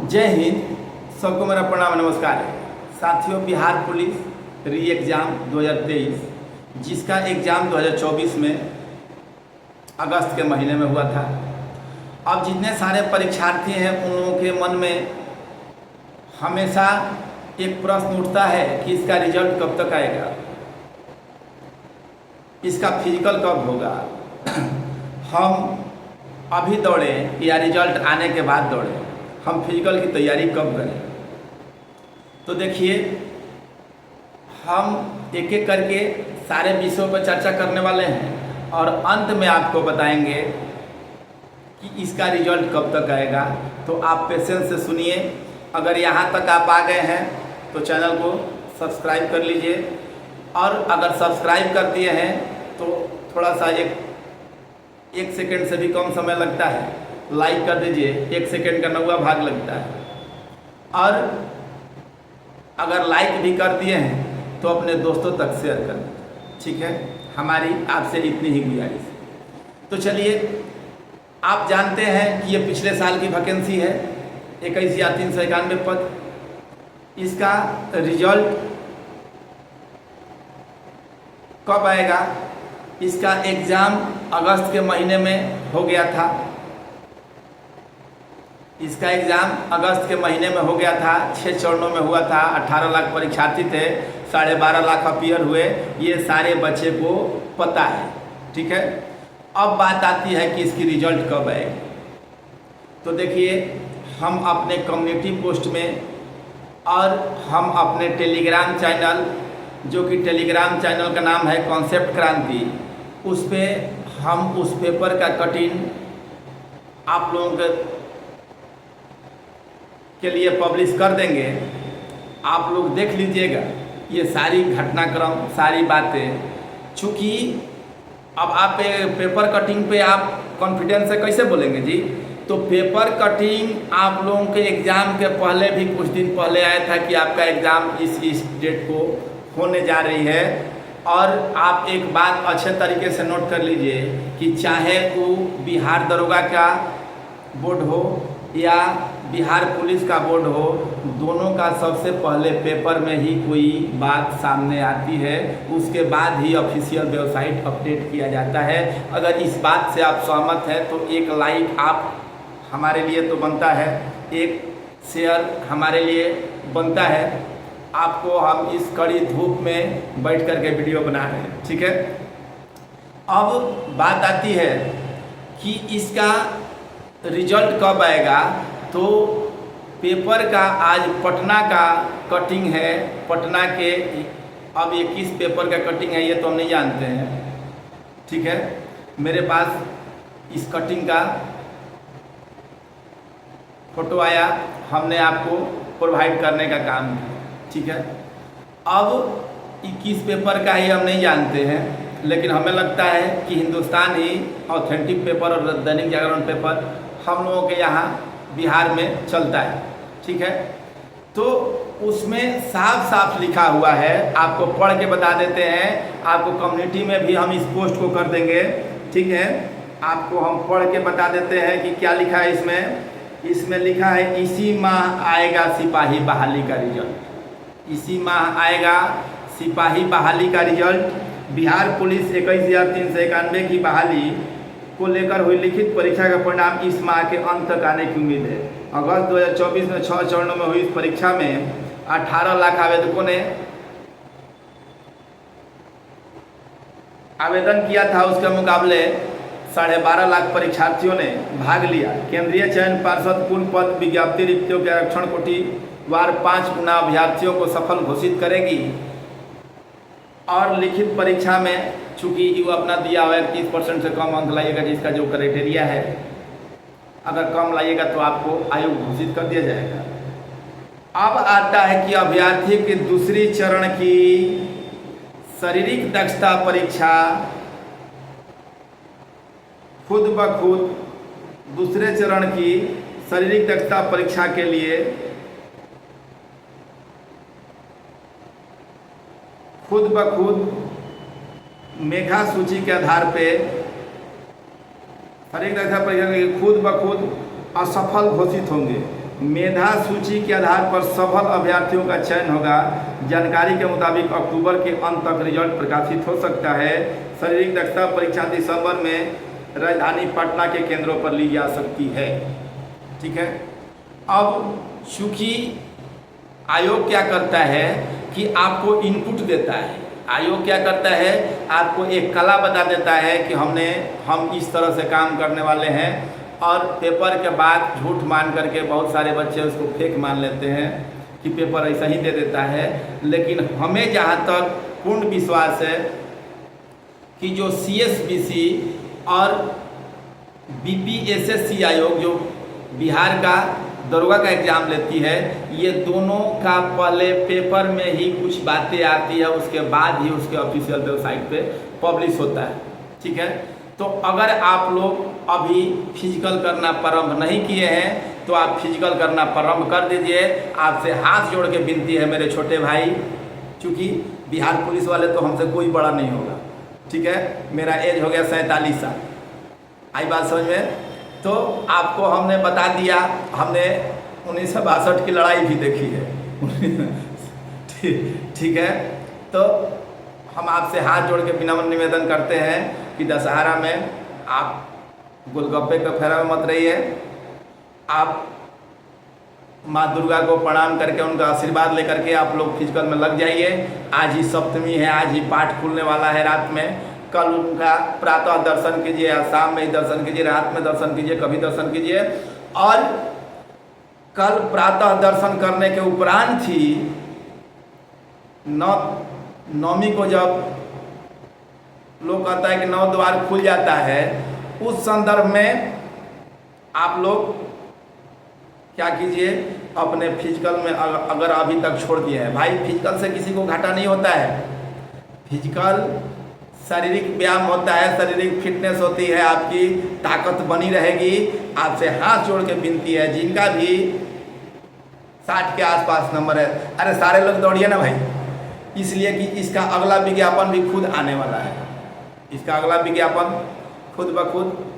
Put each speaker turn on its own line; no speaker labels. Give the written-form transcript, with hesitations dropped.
जय हिंद। सबको मेरा प्रणाम नमस्कार है। साथियों, बिहार पुलिस री एग्ज़ाम 2023 जिसका एग्ज़ाम 2024 में अगस्त के महीने में हुआ था। अब जितने सारे परीक्षार्थी हैं उन लोगों के मन में हमेशा एक प्रश्न उठता है कि इसका रिजल्ट कब तक आएगा, इसका फिजिकल कब होगा, हम अभी दौड़ें या रिजल्ट आने के बाद दौड़ें, हम फिजिकल की तैयारी कब करें। तो देखिए, हम एक एक करके सारे विषयों पर चर्चा करने वाले हैं और अंत में आपको बताएंगे कि इसका रिजल्ट कब तक आएगा। तो आप पेशेंस से सुनिए। अगर यहाँ तक आप आ गए हैं तो चैनल को सब्सक्राइब कर लीजिए, और अगर सब्सक्राइब कर दिए हैं तो थोड़ा सा एक सेकंड से भी कम समय लगता है, लाइक कर दीजिए। 1 सेकंड का 9वां भाग लगता है। और अगर लाइक भी कर दिए हैं तो अपने दोस्तों तक शेयर कर दीजिए, ठीक है। हमारी आपसे इतनी ही गुजारिश। तो चलिए, आप जानते हैं कि ये पिछले साल की वैकेंसी है, 21,391 पद। इसका रिजल्ट कब आएगा? इसका एग्ज़ाम अगस्त के महीने में हो गया था। इसका एग्ज़ाम अगस्त के महीने में हो गया था। 6 चरणों में हुआ था। 18 लाख परीक्षार्थी थे, 12.5 लाख अपीयर हुए। ये सारे बच्चे को पता है, ठीक है। अब बात आती है कि इसकी रिजल्ट कब आएगी। तो देखिए, हम अपने कम्युनिटी पोस्ट में और हम अपने टेलीग्राम चैनल, जो कि टेलीग्राम चैनल का नाम है कॉन्सेप्ट क्रांति, उस पर हम उस पेपर का कटिंग आप लोगों के लिए पब्लिश कर देंगे। आप लोग देख लीजिएगा ये सारी घटनाक्रम, सारी बातें। चूँकि अब आप पेपर कटिंग पे आप कॉन्फिडेंस से कैसे बोलेंगे जी? तो पेपर कटिंग आप लोगों के एग्ज़ाम के पहले भी कुछ दिन पहले आया था कि आपका एग्ज़ाम इस डेट को होने जा रही है। और आप एक बात अच्छे तरीके से नोट कर लीजिए कि चाहे वो बिहार दरोगा का बोर्ड हो या बिहार पुलिस का बोर्ड हो, दोनों का सबसे पहले पेपर में ही कोई बात सामने आती है, उसके बाद ही ऑफिशियल वेबसाइट अपडेट किया जाता है। अगर इस बात से आप सहमत हैं तो एक लाइक आप हमारे लिए तो बनता है, एक शेयर हमारे लिए बनता है। आपको हम इस कड़ी धूप में बैठ कर के वीडियो बना रहे हैं, ठीक है। अब बात आती है कि इसका रिजल्ट कब आएगा। तो पेपर का आज पटना का कटिंग है। पटना के अब ये किस पेपर का कटिंग है ये तो हम नहीं जानते हैं, ठीक है। मेरे पास इस कटिंग का फोटो आया, हमने आपको प्रोवाइड करने का काम किया, ठीक है। अब 21 पेपर का ही हम नहीं जानते हैं, लेकिन हमें लगता है कि हिंदुस्तान ही ऑथेंटिक पेपर और दैनिक जागरण पेपर हम लोगों के यहाँ बिहार में चलता है, ठीक है। तो उसमें साफ साफ लिखा हुआ है, आपको पढ़ के बता देते हैं। आपको कम्युनिटी में भी हम इस पोस्ट को कर देंगे, ठीक है। आपको हम पढ़ के बता देते हैं कि क्या लिखा है इसमें लिखा है, इसी माह आएगा सिपाही बहाली का रिजल्ट। इसी माह आएगा सिपाही बहाली का रिजल्ट। बिहार पुलिस 21,391 की बहाली को लेकर हुई लिखित परीक्षा का परिणाम इस माह के अंत तक आने की उम्मीद है। अगस्त 2024 में 6 चरणों में हुई इस परीक्षा में 18 लाख आवेदकों ने आवेदन किया था। उसके मुकाबले 12.5 लाख परीक्षार्थियों ने भाग लिया। केंद्रीय चयन पार्षद कुल पद विज्ञप्ति रिक्तियों के आरक्षण कोटि वार 5 गुना अभ्यर्थियों को सफल घोषित करेगी। और लिखित परीक्षा में चूँकि वो अपना दिया हुआ है 30% से कम अंक लाइएगा, जिसका जो क्राइटेरिया है, अगर कम लाइएगा तो आपको आयु घोषित कर दिया जाएगा। अब आता है कि अभ्यर्थी के दूसरी चरण की शारीरिक दक्षता परीक्षा खुद ब खुद दूसरे चरण की शारीरिक दक्षता परीक्षा के लिए खुद ब खुद मेधा सूची के आधार पे शारीरिक दक्षता परीक्षा के लिए खुद ब खुद असफल घोषित होंगे। मेधा सूची के आधार पर सफल अभ्यर्थियों का चयन होगा। जानकारी के मुताबिक अक्टूबर के अंत तक रिजल्ट प्रकाशित हो सकता है। शारीरिक दक्षता परीक्षा दिसंबर में राजधानी पटना के केंद्रों पर ली जा सकती है। ठीक है। अब चूँकि आयोग क्या करता है कि आपको इनपुट देता है, आयोग क्या करता है, आपको एक कला बता देता है कि हम इस तरह से काम करने वाले हैं, और पेपर के बाद झूठ मान करके बहुत सारे बच्चे उसको फेक मान लेते हैं कि पेपर ऐसा ही दे देता है। लेकिन हमें जहाँ तक पूर्ण विश्वास है कि जो CSBC और BPSSC आयोग जो बिहार का दरोगा का एग्ज़ाम लेती है, ये दोनों का पहले पेपर में ही कुछ बातें आती है, उसके बाद ही उसके ऑफिशियल वेबसाइट पे पब्लिश होता है। ठीक है। तो अगर आप लोग अभी फिजिकल करना प्रारंभ नहीं किए हैं तो आप फिजिकल करना प्रारंभ कर दीजिए। आपसे हाथ जोड़ के विनती है मेरे छोटे भाई, क्योंकि बिहार पुलिस वाले तो हमसे कोई बड़ा नहीं होगा। ठीक है। मेरा एज हो गया 47 साल। आई बात समझ में? तो आपको हमने बता दिया, हमने 1962 की लड़ाई भी देखी है। ठीक है। तो हम आपसे हाथ जोड़ के विनम्र निवेदन करते हैं कि दशहरा में आप गोलगप्पे के फेरा में मत रहिए। आप माँ दुर्गा को प्रणाम करके उनका आशीर्वाद लेकर के आप लोग फिजिकल में लग जाइए। आज ही सप्तमी है, आज ही पाठ खुलने वाला है रात में। कल उनका प्रातः दर्शन कीजिए, या शाम में ही दर्शन कीजिए, रात में दर्शन कीजिए, कभी दर्शन कीजिए। और कल प्रातः दर्शन करने के उपरांत ही नवमी को जब लोग कहता है कि 9 द्वार खुल जाता है, उस संदर्भ में आप लोग क्या कीजिए, अपने फिजिकल में अगर अभी तक छोड़ दिए हैं, भाई फिजिकल से किसी को घाटा नहीं होता है। फिजिकल शारीरिक व्यायाम होता है, शारीरिक फिटनेस होती है, आपकी ताकत बनी रहेगी। आपसे हाथ जोड़ के विनती है, जिनका भी 60 के आसपास नंबर है, अरे सारे लोग दौड़िए ना भाई, इसलिए कि इसका अगला विज्ञापन भी खुद आने वाला है। इसका अगला विज्ञापन खुद ब खुद